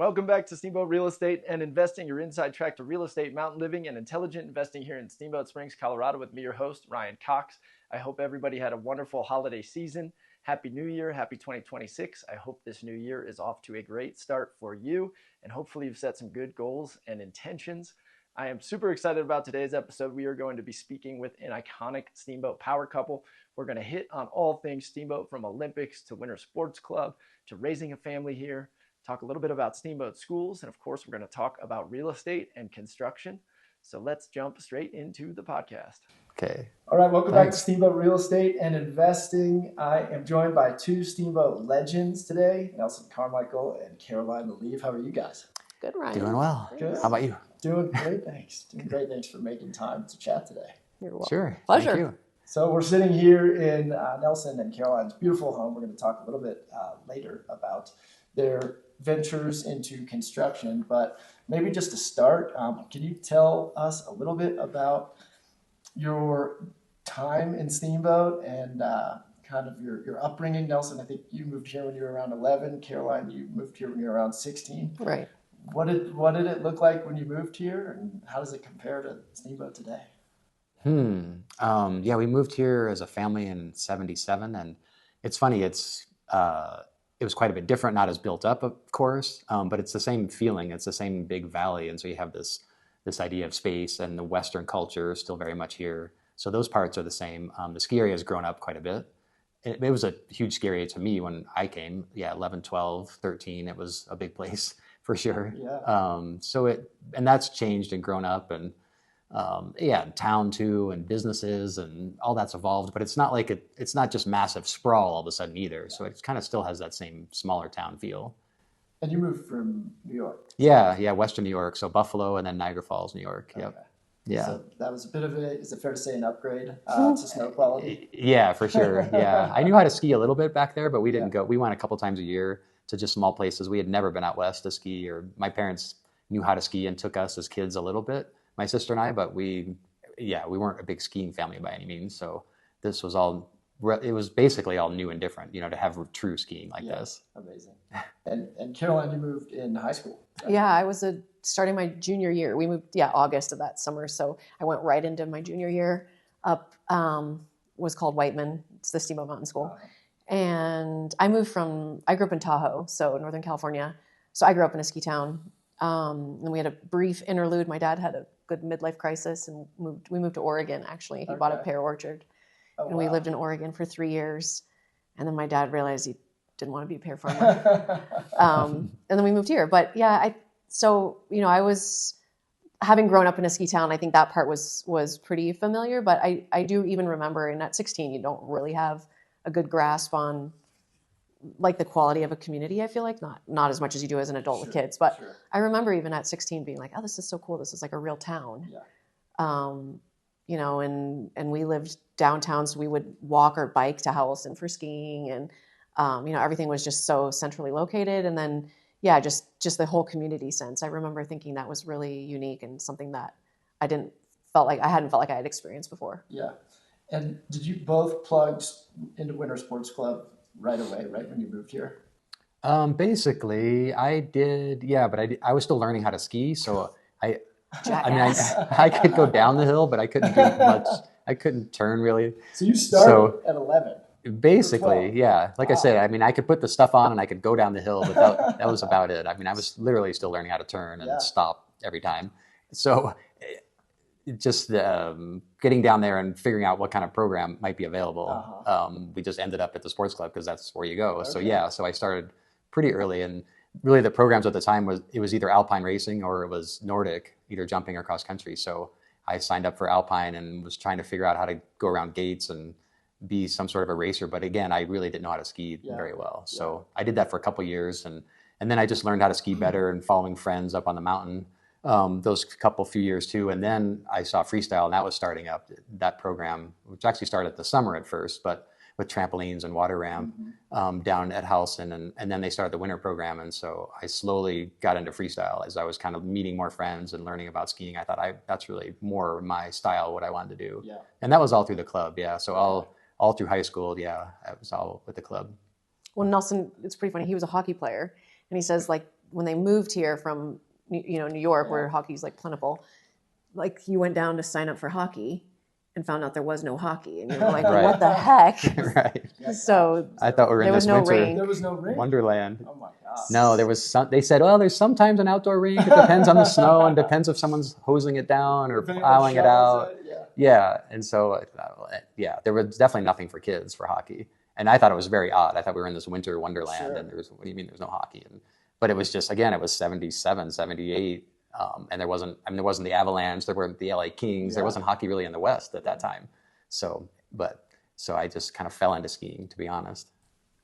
Welcome back to Steamboat Real Estate and Investing, your inside track to real estate, mountain living, and intelligent investing here in Steamboat Springs, Colorado, with me, your host, Ryan Cox. I hope everybody had a wonderful holiday season. Happy New Year, happy 2026. I hope this new year is off to a great start for you, and hopefully you've set some good goals and intentions. I am super excited about today's episode. We are going to be speaking with an iconic Steamboat power couple. We're going to hit on all things Steamboat, from Olympics to Winter Sports Club to raising a family here. Talk a little bit about Steamboat schools, and of course, we're going to talk about real estate and construction. So let's jump straight into the podcast. Okay. All right, welcome back to Steamboat Real Estate and Investing. I am joined by two Steamboat legends today, Nelson Carmichael and Caroline Lalive. How are you guys? Good, Ryan. Doing well. Good. How about you? Doing great, thanks. Doing great, thanks for making time to chat today. You're welcome. Sure. Pleasure. Thank you. So we're sitting here in Nelson and Caroline's beautiful home. We're going to talk a little bit later about their ventures into construction, but maybe just to start, can you tell us a little bit about your time in Steamboat and kind of your upbringing? Nelson, I think you moved here when you were around 11. Caroline, you moved here when you were around 16. Right. What did it look like when you moved here, and how does it compare to Steamboat today? Yeah, we moved here as a family in '77, and it's funny. It was quite a bit different, not as built up, of course, but it's the same feeling. It's the same big valley, and so you have this idea of space, and the Western culture is still very much here. So those parts are the same. The ski area has grown up quite a bit. It was a huge ski area to me when I came. Yeah, 11, 12, 13. It was a big place for sure. Yeah. And that's changed and grown up, and town too, and businesses and all that's evolved, but it's not like it's not just massive sprawl all of a sudden either. So it kind of still has that same smaller town feel. And you moved from New York? Yeah, Western New York. So Buffalo and then Niagara Falls, New York. Yep. Okay. Yeah. So that was a bit of is it fair to say, an upgrade to snow quality? Yeah, for sure. Yeah. I knew how to ski a little bit back there, but we didn't go. We went a couple times a year to just small places. We had never been out west to ski, or my parents knew how to ski and took us as kids a little bit, my sister and I, but we weren't a big skiing family by any means. So this was it was basically all new and different, to have true skiing like this. Amazing. And Caroline, you moved in high school, right? Yeah, I was starting my junior year. We moved, August of that summer. So I went right into my junior year up, was called Whiteman. It's the Steamboat Mountain School. And I grew up in Tahoe, so Northern California. So I grew up in a ski town. And we had a brief interlude. My dad had a good midlife crisis and we moved to Oregon, actually. He bought a pear orchard. And we lived in Oregon for 3 years. And then my dad realized he didn't want to be a pear farmer. And then we moved here. But yeah, I was, having grown up in a ski town, I think that part was pretty familiar. But I do even remember, and at 16, you don't really have a good grasp on like the quality of a community. I feel like not as much as you do as an adult with kids, but I remember even at 16 being like, oh, this is so cool. This is like a real town. And we lived downtown, so we would walk or bike to Howelson for skiing, and everything was just so centrally located. And then just the whole community sense. I remember thinking that was really unique and something that I hadn't felt like I had experienced before. Yeah. And did you both plug into Winter Sports Club right away, right when you moved here? Basically, I did, but I was still learning how to ski, so I could go down the hill, but I couldn't do much. I couldn't turn really. So you started at 11. Basically, yeah. Like I said, I could put the stuff on and I could go down the hill, but that was about it. I was literally still learning how to turn and stop every time. So just getting down there and figuring out what kind of program might be available. We just ended up at the sports club because that's where you go. Okay. So I started pretty early, and really the programs at the time was either Alpine racing or it was Nordic, either jumping or cross country. So I signed up for Alpine and was trying to figure out how to go around gates and be some sort of a racer. But again, I really didn't know how to ski very well. So I did that for a couple of years, and then I just learned how to ski better and following friends up on the mountain. Those few years too. And then I saw freestyle, and that was starting up, that program, which actually started the summer at first, but with trampolines and water ramp down at Howelson. And then they started the winter program. And so I slowly got into freestyle as I was kind of meeting more friends and learning about skiing. I thought that's really more my style, what I wanted to do. Yeah. And that was all through the club. Yeah. So all through high school. Yeah. It was all with the club. Well, Nelson, it's pretty funny. He was a hockey player, and he says, like, when they moved here from, New York, where hockey's like plentiful, like you went down to sign up for hockey and found out there was no hockey, and you were like, Right. what the heck? Right. So I thought we were in this winter There was no rain. wonderland. Oh my gosh. No, there was some. They said, well, there's sometimes an outdoor rink. It depends on the snow and depends if someone's hosing it down or plowing it out. Yeah, and so there was definitely nothing for kids for hockey, and I thought it was very odd. I thought we were in this winter wonderland, and what do you mean there's no hockey? But it was just, again, it was 77, 78. And there wasn't the Avalanche, there weren't the LA Kings, there wasn't hockey really in the West at that time. So I just kind of fell into skiing, to be honest.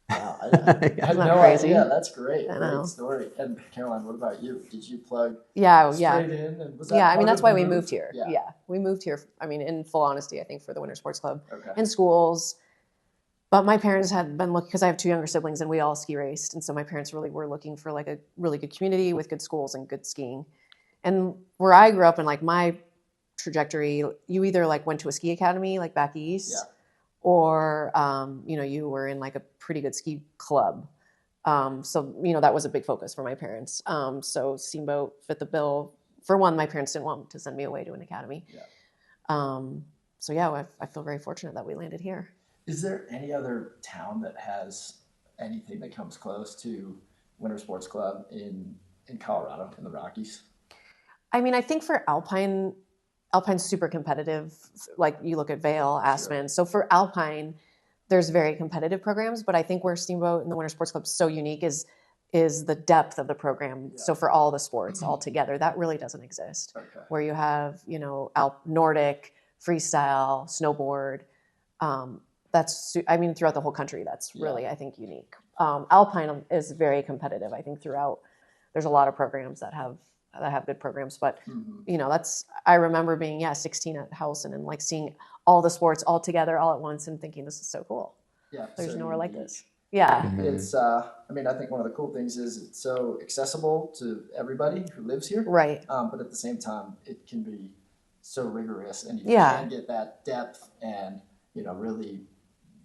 Wow, I had no idea. That's great. Great story. And Caroline, what about you? Did you plug straight in? And was that I mean, that's why we moved here. Yeah. We moved here, I mean, in full honesty, I think, for the Winter Sports Club and schools. But my parents had been looking, because I have two younger siblings and we all ski raced. And so my parents really were looking for like a really good community with good schools and good skiing. And where I grew up in like my trajectory, you either like went to a ski academy like back east, or you were in like a pretty good ski club. So that was a big focus for my parents. So Steamboat fit the bill. For one, my parents didn't want to send me away to an academy. I feel very fortunate that we landed here. Is there any other town that has anything that comes close to Winter Sports Club in Colorado, in the Rockies? I mean, I think for Alpine's super competitive. Like you look at Vail, Aspen. Sure. So for Alpine, there's very competitive programs, but I think where Steamboat and the Winter Sports Club is so unique is the depth of the program. So for all the sports all together, that really doesn't exist. Okay. Where you have, Nordic, freestyle, snowboard. Throughout the whole country, that's really, I think, unique. Alpine is very competitive. I think throughout, there's a lot of programs that have good programs, but I remember being 16 at Howelson and like seeing all the sports all together all at once and thinking this is so cool. Yeah, there's nowhere like this. Yeah, it's I think one of the cool things is it's so accessible to everybody who lives here, right? But at the same time, it can be so rigorous, and you can get that depth and really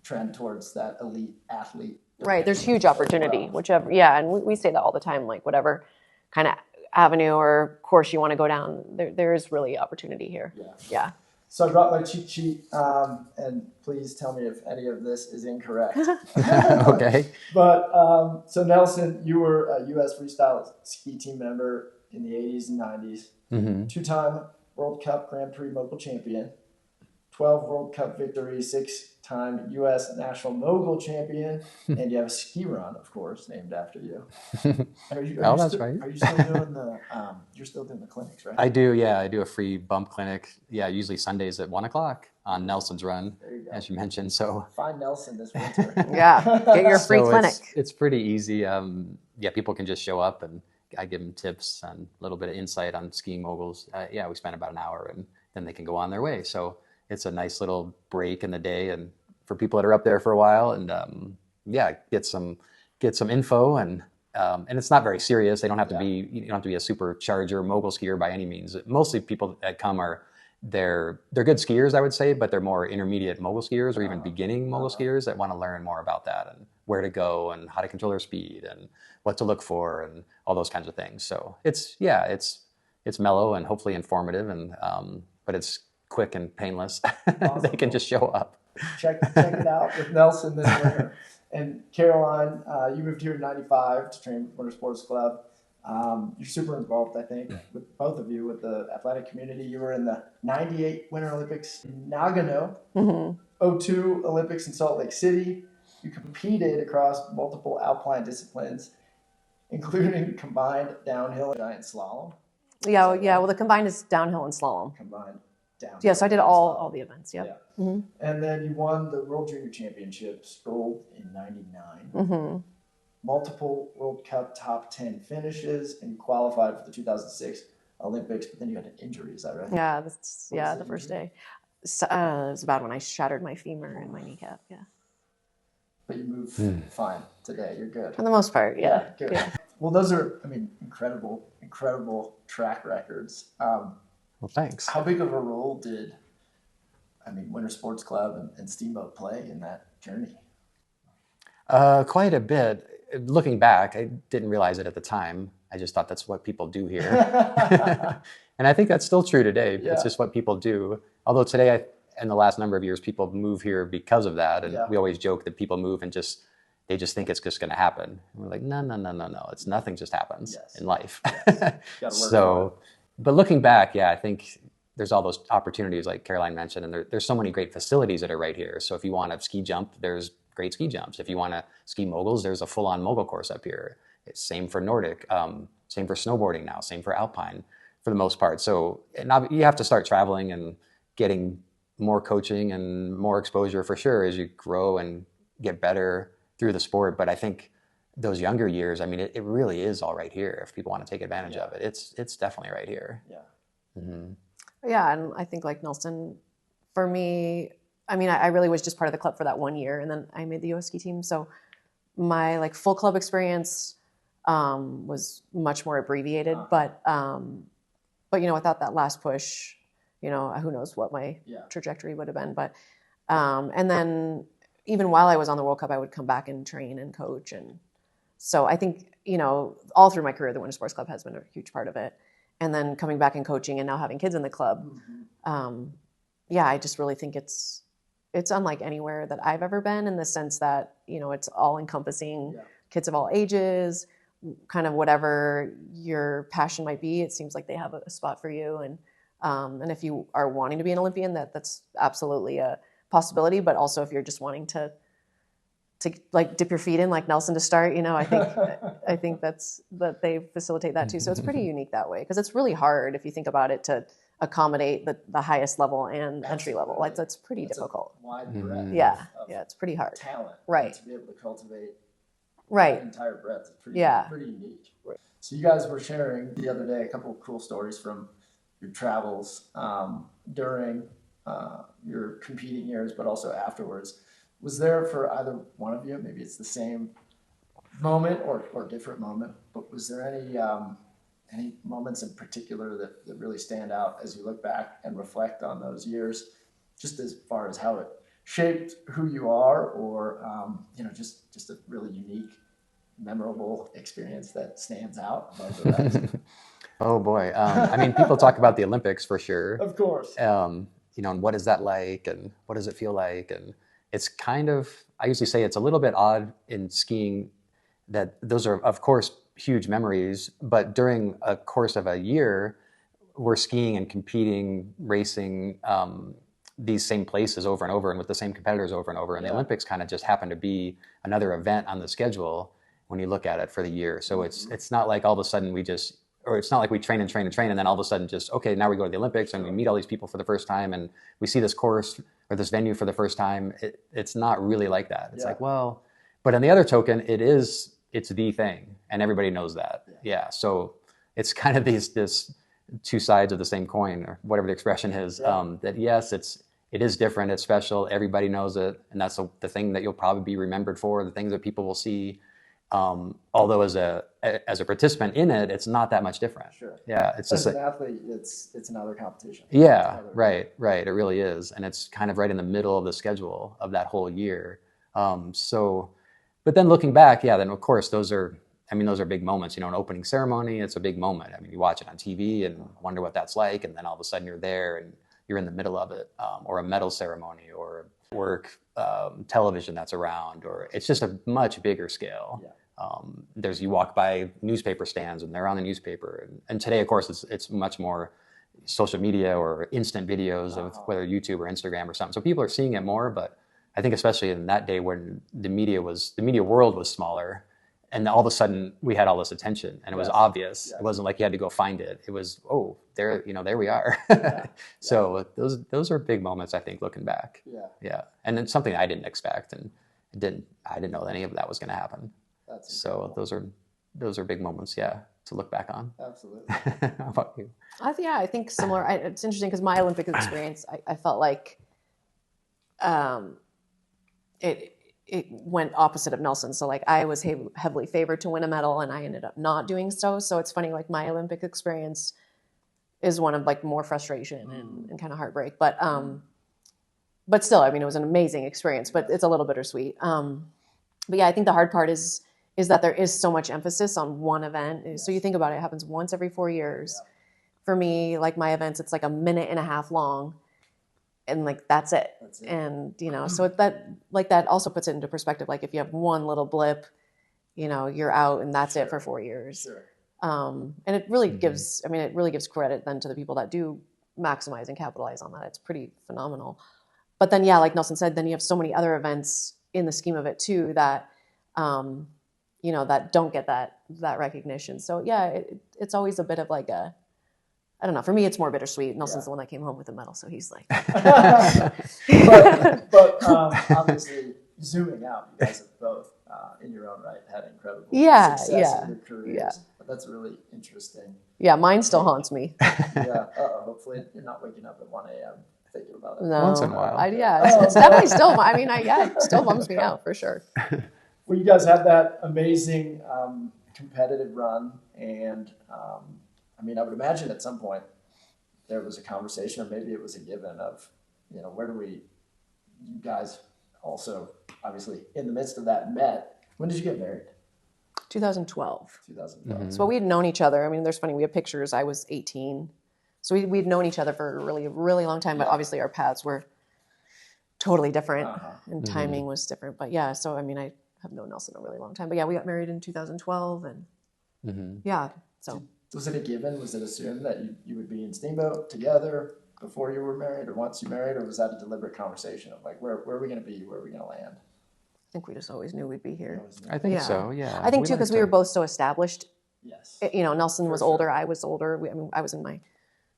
trend towards that elite athlete. Right, there's huge opportunity, and we say that all the time, like whatever kind of avenue or course you want to go down, there is really opportunity here. Yeah. So I brought my cheat sheet, and please tell me if any of this is incorrect. Okay. But so Nelson, you were a U.S. freestyle ski team member in the 80s and 90s, two-time World Cup Grand Prix mogul champion, 12 World Cup victories, 6-time U.S. National Mogul champion, and you have a ski run, of course, named after you. That's right. Are you still doing you're still doing the clinics, right? I do, yeah. I do a free bump clinic, usually Sundays at 1:00 on Nelson's Run, as you mentioned. So find Nelson this winter. Get your free clinic. It's pretty easy. People can just show up, and I give them tips and a little bit of insight on skiing moguls. We spend about an hour, and then they can go on their way. So it's a nice little break in the day, and for people that are up there for a while, and get some info, and it's not very serious. They don't have to be, you don't have to be a supercharger mogul skier by any means. Mostly people that come they're good skiers, I would say, but they're more intermediate mogul skiers or even beginning mogul skiers that want to learn more about that and where to go and how to control their speed and what to look for and all those kinds of things. So it's mellow and hopefully informative, and but it's quick and painless. Awesome. They can just show up. Check it out with Nelson this winter. And Caroline, you moved here in '95 to train with Winter Sports Club. You're super involved, I think, with both of you, with the athletic community. You were in the '98 Winter Olympics in Nagano, '02 Olympics in Salt Lake City. You competed across multiple alpine disciplines, including combined downhill and giant slalom. Well, the combined is downhill and slalom. Combined downhill. Yeah, so I did all the events. Yeah. And then you won the World Junior Championships, gold in '99. Multiple World Cup top 10 finishes, and you qualified for the 2006 Olympics, but then you had an injury, is that right? Yeah, the first day. It was about when I shattered my femur and my kneecap, But you move fine today, you're good. For the most part, yeah. Good. Yeah. Well, those are, incredible track records. Well, thanks. How big of a role did, Winter Sports Club and Steamboat play in that journey? Quite a bit. Looking back, I didn't realize it at the time. I just thought that's what people do here. And I think that's still true today. Yeah. It's just what people do. Although today, in the last number of years, people move here because of that. And we always joke that people move and they just think it's just going to happen. And we're like, no. It's nothing just happens in life. So, but looking back, I think there's all those opportunities like Caroline mentioned, and there's so many great facilities that are right here. So if you want to ski jump, there's great ski jumps. If you want to ski moguls, there's a full-on mogul course up here. It's same for Nordic, same for snowboarding now, same for alpine for the most part. So you have to start traveling and getting more coaching and more exposure for sure as you grow and get better through the sport. But I think those younger years, I mean, it really is all right here if people want to take advantage of it. It's definitely right here. Yeah, and I think like Nelson, for me, I mean, I really was just part of the club for that 1 year, and then I made the US ski team. So my like full club experience was much more abbreviated, but without that last push, who knows what my trajectory would have been. But and then even while I was on the World Cup, I would come back and train and coach, and so I think all through my career, the Winter Sports Club has been a huge part of it. And then coming back and coaching and now having kids in the club, I just really think it's unlike anywhere that I've ever been in the sense that, it's all encompassing kids of all ages, kind of whatever your passion might be. It seems like they have a spot for you. And if you are wanting to be an Olympian, that's absolutely a possibility. But also if you're just wanting to like dip your feet in like Nelson to start, I think that they facilitate that too. So it's pretty unique that way because it's really hard if you think about it to accommodate the highest level and entry level. Like that's pretty difficult. A wide breadth. It's pretty hard. Talent. Right. To be able to cultivate that entire breadth is pretty unique. Right. So you guys were sharing the other day a couple of cool stories from your travels during your competing years, but also afterwards. Was there for either one of you, maybe it's the same moment or different moment, but was there any moments in particular that really stand out as you look back and reflect on those years, just as far as how it shaped who you are or, just a really unique, memorable experience that stands out above the rest? Oh boy. I mean, people talk about the Olympics for sure. Of course. And what is that like and what does it feel like? And it's kind of, I usually say it's a little bit odd in skiing that those are, of course, huge memories, but during a course of a year, we're skiing and competing, racing these same places over and over and with the same competitors over and over. And the Olympics kind of just happen to be another event on the schedule when you look at it for the year. So it's not like all of a sudden it's not like we train and then all of a sudden just, okay, now we go to the Olympics and we meet all these people for the first time and we see this course or this venue for the first time. It's not really like that. It's like, well, but on the other token, it's the thing and everybody knows that. Yeah. So it's kind of this two sides of the same coin or whatever the expression is, that yes, it is different. It's special. Everybody knows it. And that's the thing that you'll probably be remembered for, the things that people will see. Although as a participant in it, it's not that much different. Sure. Yeah. It's as just an athlete, it's another competition. Yeah. Right. It really is. And it's kind of right in the middle of the schedule of that whole year. But then looking back, then of course those are big moments, an opening ceremony, it's a big moment. I mean, you watch it on TV and wonder what that's like. And then all of a sudden you're there and you're in the middle of it, or a medal ceremony or work television that's around, or it's just a much bigger scale. Yeah. You walk by newspaper stands and they're on the newspaper. And today, of course, it's much more social media or instant videos of whether YouTube or Instagram or something. So people are seeing it more, but I think especially in that day when the media world was smaller and all of a sudden we had all this attention and it was obvious. Yes. It wasn't like you had to go find it. It was, there we are. So those are big moments, I think, looking back. Yeah. And then something I didn't expect and I didn't know that any of that was going to happen. So those are big moments, to look back on. Absolutely. How about you? I think similar. It's interesting because my Olympic experience, I felt like it went opposite of Nelson. So like I was heavily favored to win a medal and I ended up not doing so. So it's funny, like my Olympic experience is one of like more frustration and kind of heartbreak. But still, I mean, it was an amazing experience, but it's a little bittersweet. But yeah, I think the hard part is is that there is so much emphasis on one event. So you think about it, it happens once every 4 years. Yeah. For me, like my events, it's like a minute and a half long, and like that's it. And so that also puts it into perspective. Like if you have one little blip, you're out, and that's it for 4 years. Sure. And it really gives credit then to the people that do maximize and capitalize on that. It's pretty phenomenal. But then, yeah, like Nelson said, then you have so many other events in the scheme of it too that, that don't get that recognition. So yeah, it's always a bit of like I don't know. For me, it's more bittersweet. Nelson's the one that came home with the medal, so he's like. but obviously, zooming out, you guys have both, in your own right, had incredible success in your careers. Yeah. But that's really interesting. Yeah, mine still haunts me. Yeah. Hopefully, you're not waking up at 1 a.m. thinking about it. No. Once in a while. It's definitely still. It still bums me out for sure. Well, you guys had that amazing competitive run, and I would imagine at some point there was a conversation, or maybe it was a given of, where do you guys also, obviously, in the midst of that met. When did you get married? 2012. 2012. So we'd known each other. There's funny, we have pictures. I was 18. So we'd known each other for a really, really long time, but obviously our paths were totally different and timing was different. But yeah, so I have known Nelson a really long time. But yeah, we got married in 2012 and yeah, so. Was it a given? Was it assumed that you would be in Steamboat together before you were married or once you married, or was that a deliberate conversation of like, where are we going to be? Where are we going to land? I think we just always knew we'd be here. I think so, yeah. I think too, because we were both so established. Yes. Nelson was older. I was older. I was in my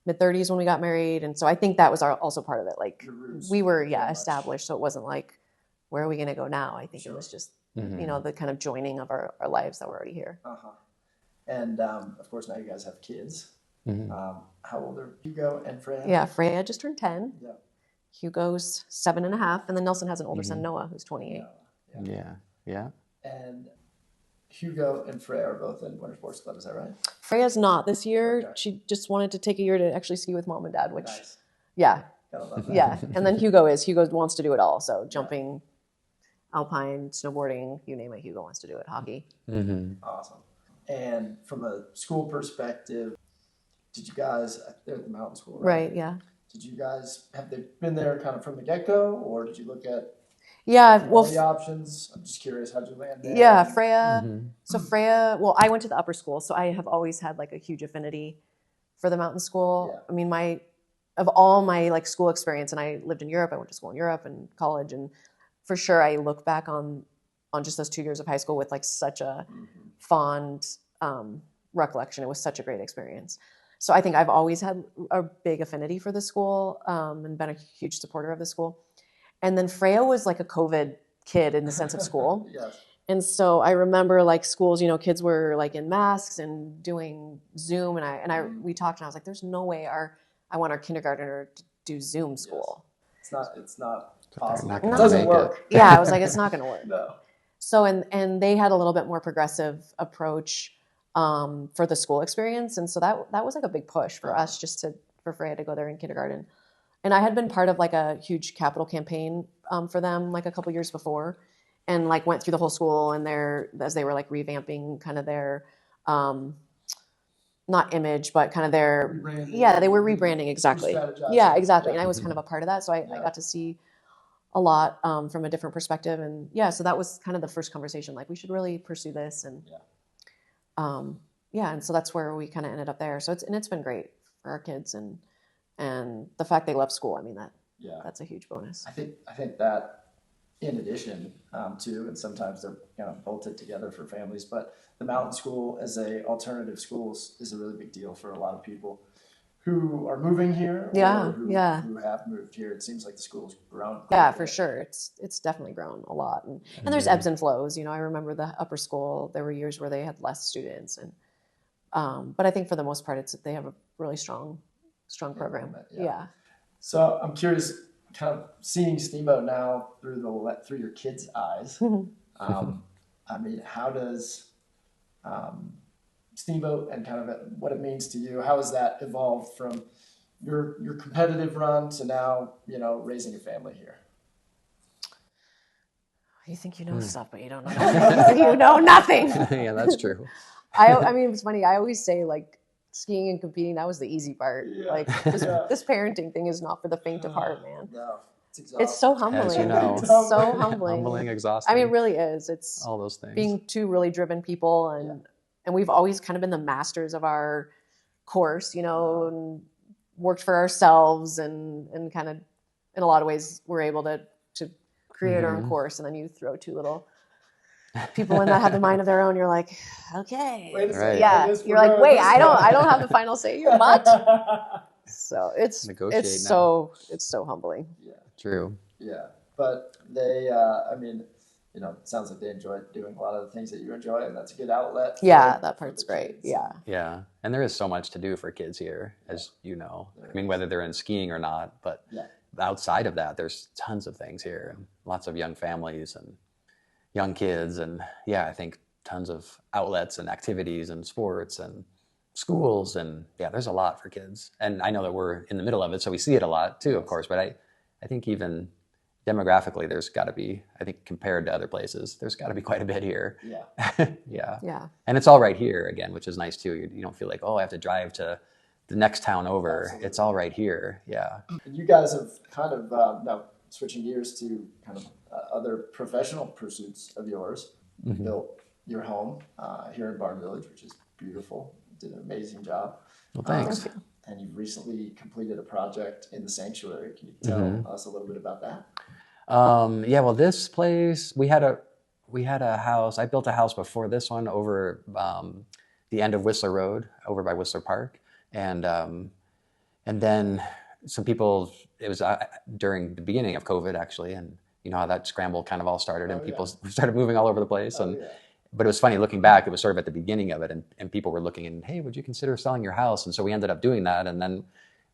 mid-30s when we got married. And so I think that was also part of it. Like we were, established. So it wasn't like, where are we going to go now? I think it was just, the kind of joining of our lives that were already here. And of course, now you guys have kids. How old are Hugo and Freya? Yeah, Freya just turned 10. Yeah. Hugo's 7.5. And then Nelson has an older son, Noah, who's 28. Yeah. And Hugo and Freya are both in Winter Sports Club, is that right? Freya's not this year. Okay. She just wanted to take a year to actually ski with mom and dad, which, nice. Yeah. Gotta love that. Yeah. And then Hugo wants to do it all. So jumping, alpine, snowboarding, you name it, Hugo wants to do it. Hockey. Awesome. And from a school perspective, did you guys, they're at the mountain school, right? Right, yeah. Did you guys, have they been there kind of from the get-go, or did you look at the options? I'm just curious, how'd you land there? Yeah, Freya. So Freya, I went to the upper school, so I have always had like a huge affinity for the mountain school. Yeah. Of all my like school experience, and I lived in Europe, I went to school in Europe and college, and for sure I look back on just those 2 years of high school with like such a fond recollection. It was such a great experience. So I think I've always had a big affinity for the school and been a huge supporter of the school. And then Freya was like a COVID kid in the sense of school. Yes. And so I remember like schools, kids were like in masks and doing Zoom, and we talked, and I was like, there's no way I want our kindergartner to do Zoom school. Yes. It's not possible. It doesn't work. Yeah, I was like, it's not going to work. No. So, and they had a little bit more progressive approach for the school experience. And so that was like a big push for us for Freya to go there in kindergarten. And I had been part of like a huge capital campaign for them like a couple years before, and like went through the whole school and as they were like revamping kind of their, not image, but kind of their, they were rebranding. Exactly. Yeah, exactly. And I was kind of a part of that. So I got to see a lot from a different perspective. And so that was kind of the first conversation, like we should really pursue this. And and so that's where we kind of ended up there. So it's been great for our kids, and the fact they love school. That's a huge bonus. I think that in addition to, and sometimes they're kind of bolted together for families, but the mountain school as a alternative schools is a really big deal for a lot of people who are moving here or who have moved here. It seems like the school's grown. Yeah, for sure. It's definitely grown a lot. And there's ebbs and flows. I remember the upper school, there were years where they had less students. And but I think for the most part, they have a really strong program. Yeah. So I'm curious, kind of seeing Steamboat now through your kids' eyes. How does Steamboat and kind of what it means to you, how has that evolved from your competitive run to now, raising a family here? You think you know stuff, but you don't know nothing. You know nothing. Yeah, that's true. I mean, it's funny. I always say, like, skiing and competing, that was the easy part. Yeah. Like, this parenting thing is not for the faint of heart, man. No, it's exhausting. It's so humbling. As you know. It's so humbling. Humbling, exhausting. I mean, it really is. It's all those things. being two really driven people, and we've always kind of been the masters of our course, you know, and worked for ourselves, and kind of, in a lot of ways, we're able to create our own course, and then you throw two little people in that have the mind of their own. You're like, okay, Right. yeah. You're like, wait, I don't have the final say here, but so it's so humbling. Yeah, true. Yeah, but they, I mean, you know, it sounds like they enjoy doing a lot of the things that you enjoy, and that's a good outlet. Yeah, that part's great. Kids. Yeah. Yeah, and there is so much to do for kids here, as you know. I mean, whether they're in skiing or not, but outside of that, there's tons of things here, and lots of young families and young kids, and I think tons of outlets and activities and sports and schools, and there's a lot for kids. And I know that we're in the middle of it, so we see it a lot too, of course. But I think even demographically, there's got to be, I think compared to other places, there's got to be quite a bit here. Yeah. Yeah. And it's all right here again, which is nice too. You don't feel like, oh, I have to drive to the next town over. Absolutely. It's all right here. Yeah. And you guys have kind of, now switching gears to kind of other professional pursuits of yours. You built your home here in Barn Village, which is beautiful. You did an amazing job. Well, thanks. And you've recently completed a project in the sanctuary. Can you tell us a little bit about that? Well, this place, we had a house. I built a house before this one over the end of Whistler Road, over by Whistler Park. And then some people, it was during the beginning of COVID actually, and you know how that scramble kind of all started, and people started moving all over the place. But it was funny looking back, it was sort of at the beginning of it, and people were looking and, hey, would you consider selling your house? And so we ended up doing that. And then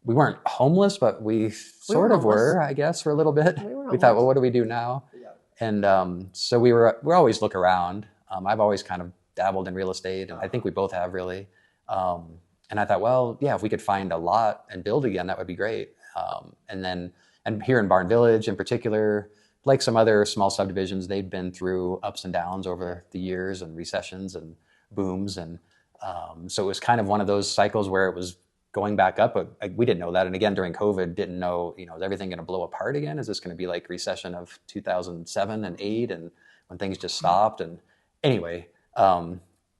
we weren't homeless, but we sort of were, I guess, for a little bit. We thought, well, what do we do now? And so we always look around. I've always kind of dabbled in real estate, and I think we both have really. And I thought, well, if we could find a lot and build again, that would be great. And here in Barn Village in particular, like some other small subdivisions, they'd been through ups and downs over the years and recessions and booms. And so it was kind of one of those cycles where it was going back up. But we didn't know that. And again, during COVID, didn't know, is everything going to blow apart again? Is this going to be like recession of 2007 and 8 and when things just stopped? And anyway,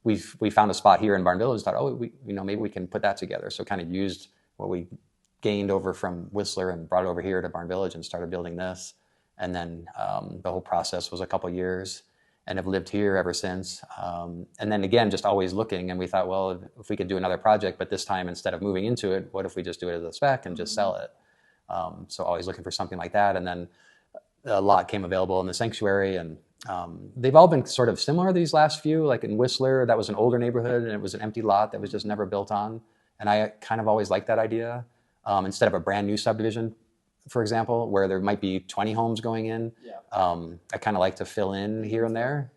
we found a spot here in Barn Village and thought, maybe we can put that together. So kind of used what we gained over from Whistler and brought it over here to Barn Village and started building this. And then the whole process was a couple years, and have lived here ever since. And then again, just always looking, and we thought, well, if we could do another project, but this time instead of moving into it, what if we just do it as a spec and just sell it? So always looking for something like that. And then a lot came available in the sanctuary, and they've all been sort of similar, these last few. Like in Whistler, that was an older neighborhood, and it was an empty lot that was just never built on. And I kind of always liked that idea. Instead of a brand new subdivision, for example, where there might be 20 homes going in, I kind of like to fill in here and there,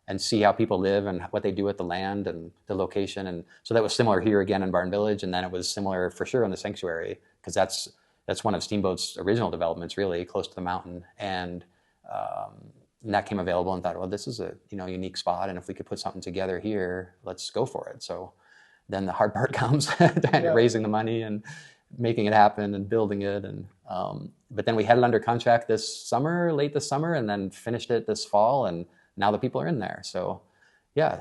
and see how people live and what they do with the land and the location. And so that was similar here again in Barn Village, and then it was similar for sure in the sanctuary, because that's one of Steamboat's original developments, really close to the mountain. And that came available, and thought, well, this is a unique spot, and if we could put something together here, let's go for it. So then the hard part comes, raising the money and making it happen and building it. And but then we had it under contract late this summer, and then finished it this fall, and now the people are in there. So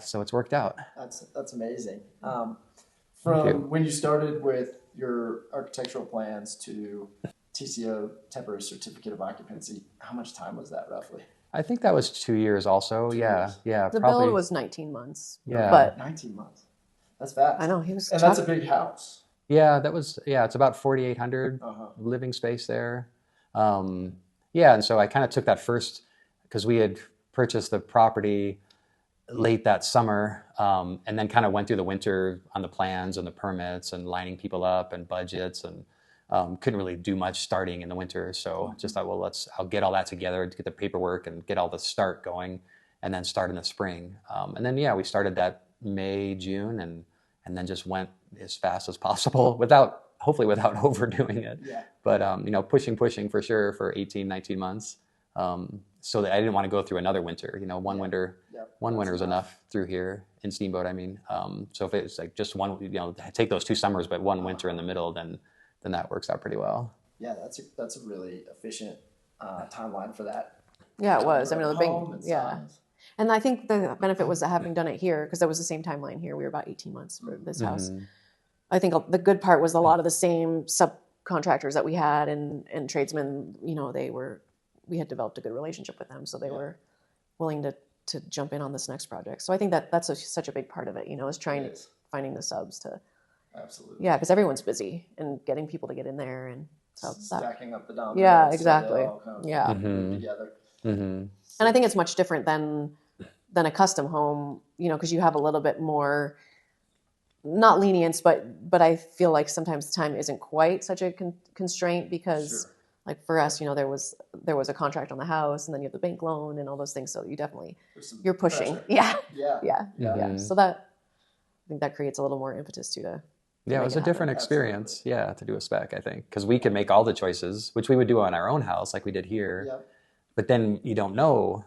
so it's worked out. That's amazing. From when you started with your architectural plans to TCO, temporary certificate of occupancy, how much time was that roughly? I think that was 2 years also. Yeah. The probably. build was 19 months. Yeah. But 19 months. That's fast. I know, he was. And that's a big house. Yeah, it's about 4,800 living space there. And so I kind of took that first, because we had purchased the property late that summer, and then kind of went through the winter on the plans and the permits and lining people up and budgets, and couldn't really do much starting in the winter. So just thought, well, I'll get all that together to get the paperwork and get all the start going, and then start in the spring. And then, we started that May, June, and then just went as fast as possible hopefully without overdoing it. But, pushing for sure for 18, 19 months. so that I didn't want to go through another winter. One winter, one winter is enough through here in Steamboat. I mean, so if it's like just one, take those 2 summers, but one winter in the middle, then that works out pretty well. Yeah, that's a really efficient timeline for that. Yeah, it was. I mean, and I think the benefit was that having done it here, because that was the same timeline here. We were about 18 months for this house. I think the good part was a lot of the same subcontractors that we had and tradesmen. We had developed a good relationship with them, so they were willing to jump in on this next project. So I think that's such a big part of it. Is finding the subs to. Absolutely. Yeah, because everyone's busy and getting people to get in there and so stacking up the dominoes. Yeah, exactly. Together. And I think it's much different than a custom home, because you have a little bit more, not lenience, but I feel like sometimes time isn't quite such a constraint because, like for us, there was a contract on the house, and then you have the bank loan and all those things. So you definitely you're pushing. Pressure. Yeah. So I think that creates a little more impetus to. Yeah, it was a different experience. Absolutely. Yeah, to do a spec, I think, because we could make all the choices, which we would do on our own house, like we did here. Yep. But then you don't know,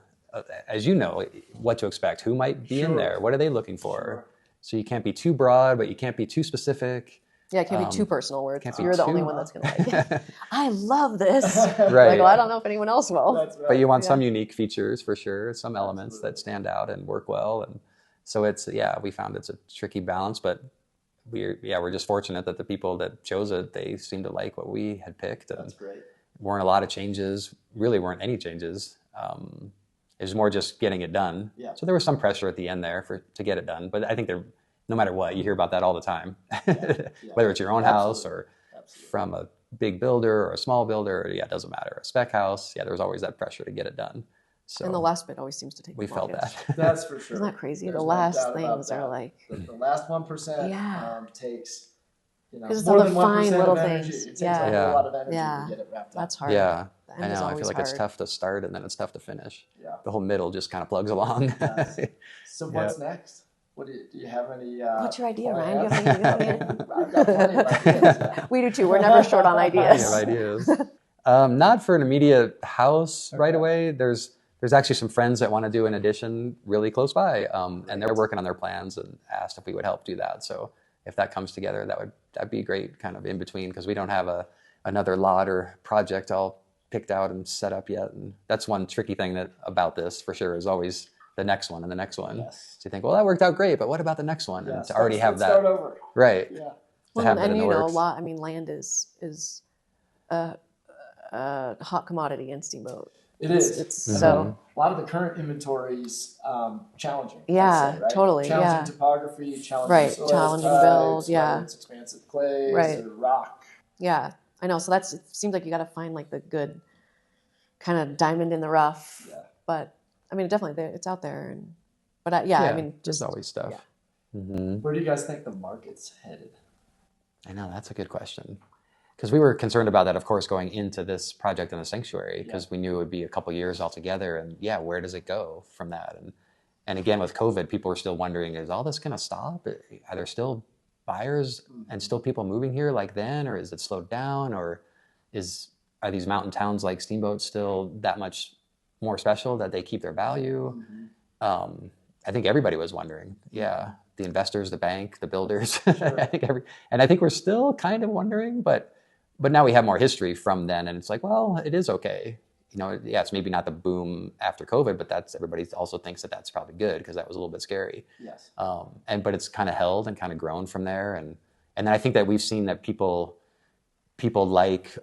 as you know, what to expect. Who might be in there? What are they looking for? So you can't be too broad, but you can't be too specific. Yeah, it can't be too personal where you're the only one that's going to like it. I love this. Right. I don't know if anyone else will. That's right. But you want some unique features for sure, some elements that stand out and work well. And so we found it's a tricky balance, but we're just fortunate that the people that chose it, they seemed to like what we had picked. And that's great. Weren't a lot of changes, really weren't any changes. It was more just getting it done. Yeah. So there was some pressure at the end there to get it done. But I think no matter what, you hear about that all the time. Whether it's your own house or from a big builder or a small builder, it doesn't matter. A spec house, there was always that pressure to get it done. So and the last bit always seems to take. We felt that. That's for sure. Isn't that crazy? The last things are like the last 1% takes. Because it's more all the than fine 1% little of energy. things. It takes a whole lot of energy to get it wrapped up. That's hard. Yeah, I know. I feel like it's tough to start and then it's tough to finish. Yeah. The whole middle just kind of plugs along. So what's next? Do you have any? What's your idea, plans? Ryan? Do you have any idea? I've got plenty of ideas. We do too. We're never short on ideas. Plenty of ideas. Not for an immediate house right away. There's actually some friends that want to do an addition really close by, and they're working on their plans and asked if we would help do that. So if that comes together, that'd be great, kind of in between, because we don't have another lot or project all picked out and set up yet. And that's one tricky thing about this for sure is always the next one and the next one. Yes. So you think, well, that worked out great, but what about the next one? And to already have that. Start over. Right. Yeah. Well, and a lot. I mean, land is a hot commodity in Steamboat. It is. It's so a lot of the current inventory's challenging. Yeah, say, right? totally. Challenging topography, challenging soil challenging types, build. Yeah, it's expansive clays or rock. Yeah, I know. So it seems like you got to find like the good kind of diamond in the rough. Yeah. But I mean, definitely it's out there. I mean, there's always stuff. Yeah. Mm-hmm. Where do you guys think the market's headed? I know, that's a good question. Because we were concerned about that, of course, going into this project in the sanctuary, because we knew it would be a couple years altogether. And where does it go from that? And again, with COVID, people were still wondering, is all this going to stop? Are there still buyers and still people moving here like then? Or is it slowed down? Or are these mountain towns like Steamboat still that much more special that they keep their value? Mm-hmm. I think everybody was wondering. Yeah, the investors, the bank, the builders. Sure. I think we're still kind of wondering, but now we have more history from then, and it's like, well, it is okay. It's maybe not the boom after COVID, but everybody also thinks that that's probably good because that was a little bit scary. Yes. But it's kind of held and kind of grown from there, and then I think that we've seen that people like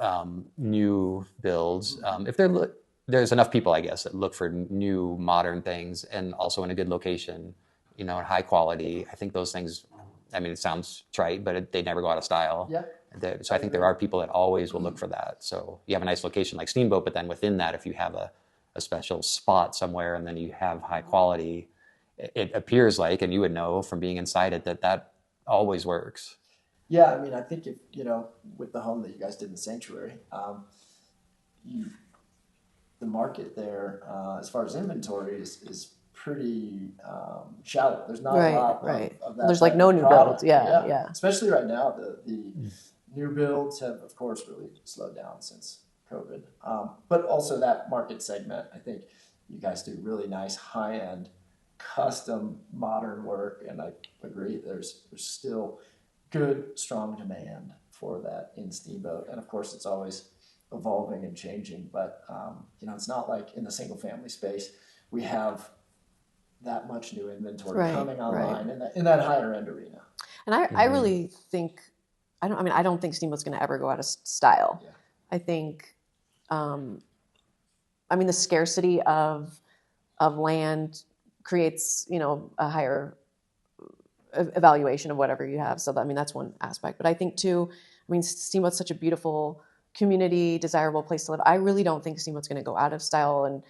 new builds. If there's enough people, I guess, that look for new modern things and also in a good location, and high quality. I think those things. I mean, it sounds trite, but they never go out of style. Yeah. So I think there are people that always will look for that. So you have a nice location like Steamboat, but then within that, if you have a special spot somewhere and then you have high quality, it appears like, and you would know from being inside it, that always works. Yeah, I mean, I think if, with the home that you guys did in the sanctuary, the market there, as far as inventory, is pretty shallow. There's not a lot of that. There's like no new builds. Yeah. Especially right now, the new builds have, of course, really slowed down since COVID. But also that market segment, I think you guys do really nice high-end custom modern work, and I agree there's still good strong demand for that in Steamboat, and of course it's always evolving and changing, but it's not like in the single family space we have that much new inventory coming online in that higher end arena. And I really think I don't think Steamboat's going to ever go out of style. Yeah. I think the scarcity of land creates, a higher evaluation of whatever you have. So that's one aspect. But I think too, Steamboat's such a beautiful community, desirable place to live. I really don't think Steamboat's going to go out of style. And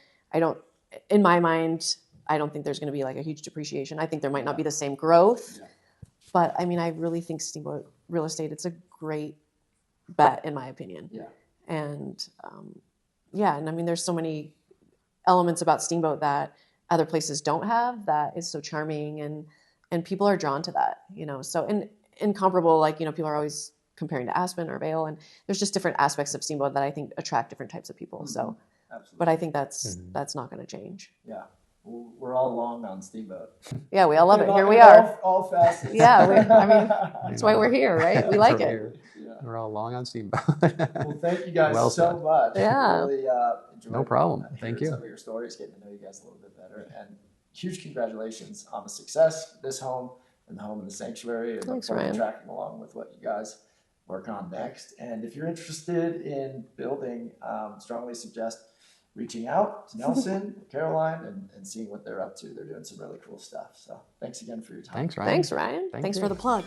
in my mind, I don't think there's going to be like a huge depreciation. I think there might not be the same growth, but I really think Steamboat Real Estate, it's a great bet in my opinion. Yeah. And there's so many elements about Steamboat that other places don't have that is so charming, and people are drawn to that, so incomparable, people are always comparing to Aspen or Vail, and there's just different aspects of Steamboat that I think attract different types of people. So, absolutely. But I think that's not going to change. Yeah. We're all long on Steamboat. Yeah, we all love it. Here we are. All facets. Yeah, that's why we're here, right? We like it. Yeah. We're all long on Steamboat. Well, thank you guys so much. Yeah. Really enjoyed no problem. Thank you. Some of your stories, getting to know you guys a little bit better, and huge congratulations on the success of this home and the home in the sanctuary, and Thanks, look forward Ryan. to tracking along with what you guys work on next. And if you're interested in building, strongly suggest reaching out to Nelson, Caroline, and seeing what they're up to. They're doing some really cool stuff. So thanks again for your time. Thanks, Ryan. Thanks, Ryan. Thanks you. for the plug.